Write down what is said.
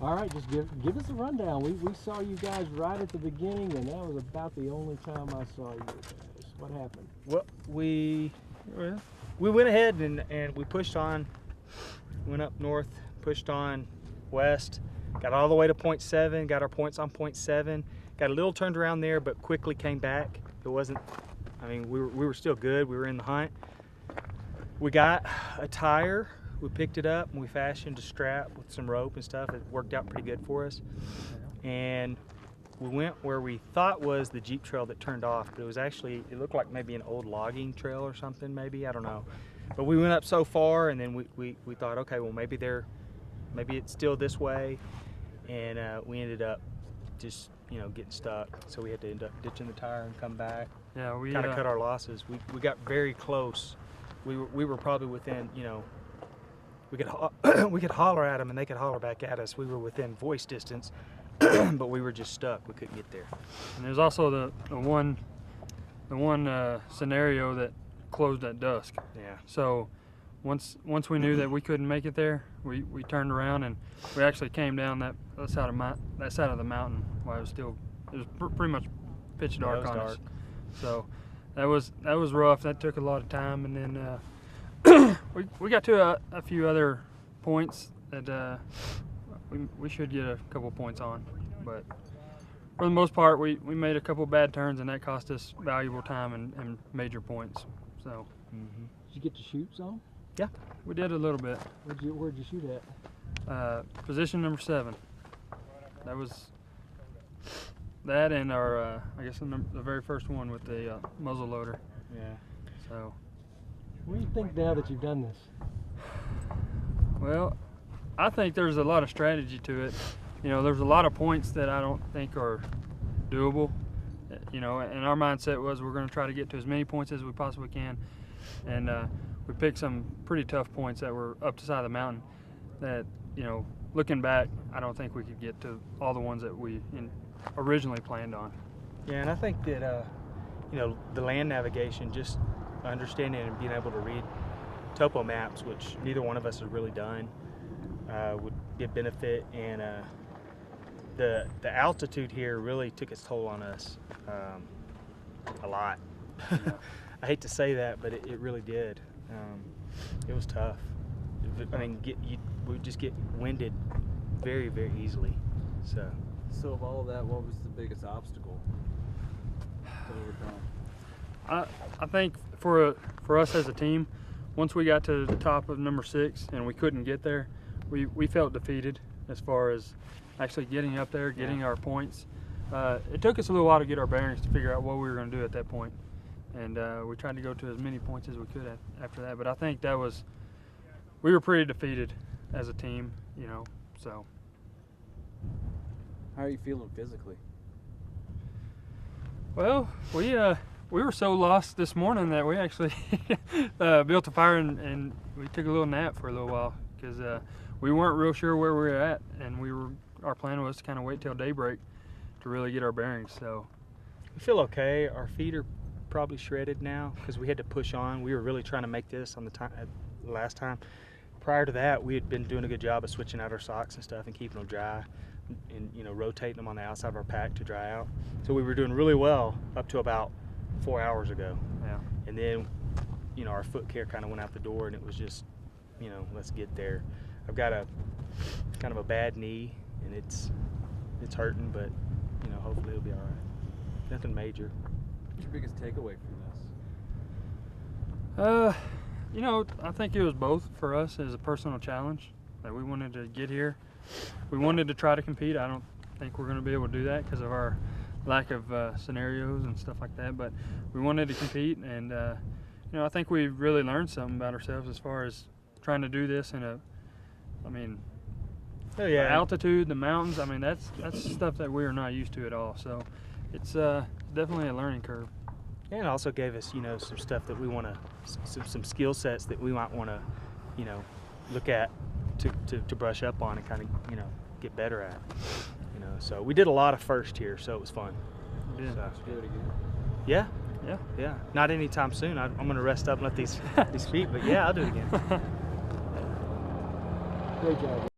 All right, just give us a rundown. We saw you guys right at the beginning, and that was about the only time I saw you guys. What happened? Well, we went ahead and we pushed on, went up north, pushed on west, got all the way to point 7, got our points on point 7, got a little turned around there, but quickly came back. It wasn't, I mean, we were still good. We were in the hunt. We got a tire. We picked it up and we fashioned a strap with some rope and stuff. It worked out pretty good for us. And we went where we thought was the Jeep trail that turned off, but it was actually, it looked like maybe an old logging trail or something, maybe, I don't know. But we went up so far, and then we thought, okay, well, maybe it's still this way. And we ended up just, getting stuck. So we had to end up ditching the tire and come back. Yeah, we kind of cut our losses. We got very close. We were probably within, we could holler at them and they could holler back at us. We were within voice distance, but we were just stuck. We couldn't get there. And there's also the one scenario that closed at dusk. Yeah. So once we knew that we couldn't make it there, we turned around and we actually came down that side of the mountain while it was pretty much pitch dark on us. So that was rough. That took a lot of time, and then we got to a few other points that we should get a couple points on, but for the most part we made a couple bad turns, and that cost us valuable time and major points. So Did you get to shoot some? yeah, we did a little bit. Where'd you shoot at? Position number 7. That was that, and our I guess the very first one with the muzzle loader. Yeah. So What do you think now that you've done this? well, I think there's a lot of strategy to it. There's a lot of points that I don't think are doable. And our mindset was we're going to try to get to as many points as we possibly can. And we picked some pretty tough points that were up the side of the mountain that, looking back, I don't think we could get to all the ones that we originally planned on. Yeah, and I think that, the land navigation, just understanding and being able to read topo maps, which neither one of us has really done, would be a benefit. And the altitude here really took its toll on us a lot. I hate to say that, but it really did. It was tough. I mean, we just get winded very, very easily. So of all of that, what was the biggest obstacle to overcome? I think for us as a team, once we got to the top of number 6 and we couldn't get there, we felt defeated as far as actually getting up there, getting our points. It took us a little while to get our bearings to figure out what we were going to do at that point. And we tried to go to as many points as we could after that. But I think we were pretty defeated as a team, so. How are you feeling physically? Well, we were so lost this morning that we actually built a fire and we took a little nap for a little while because we weren't real sure where we were at, and our plan was to kind of wait till daybreak to really get our bearings. So We feel okay. Our feet are probably shredded now because we had to push on. We were really trying to make this on the last time. Prior to that, we had been doing a good job of switching out our socks and stuff and keeping them dry, and rotating them on the outside of our pack to dry out. So we were doing really well up to about 4 hours ago. yeah. And then our foot care kind of went out the door, and it was just let's get there. I've got a kind of a bad knee, and it's hurting, but hopefully it'll be all right. Nothing major. What's your biggest takeaway from this? I think it was both for us as a personal challenge that we wanted to get here. We wanted to try to compete. I don't think we're going to be able to do that because of our lack of scenarios and stuff like that, but we wanted to compete, and I think we really learned something about ourselves as far as trying to do this in Oh yeah. the altitude, the mountains. I mean, that's stuff that we are not used to at all. So it's definitely a learning curve. And it also gave us, some stuff that we want to, some skill sets that we might want to, look at to brush up on and kind of, get better at. So we did a lot of first here, so it was fun. Yeah. So, Do it again. yeah. Yeah. Yeah. Not anytime soon. I'm going to rest up and let these feet, but yeah, I'll do it again. Great job.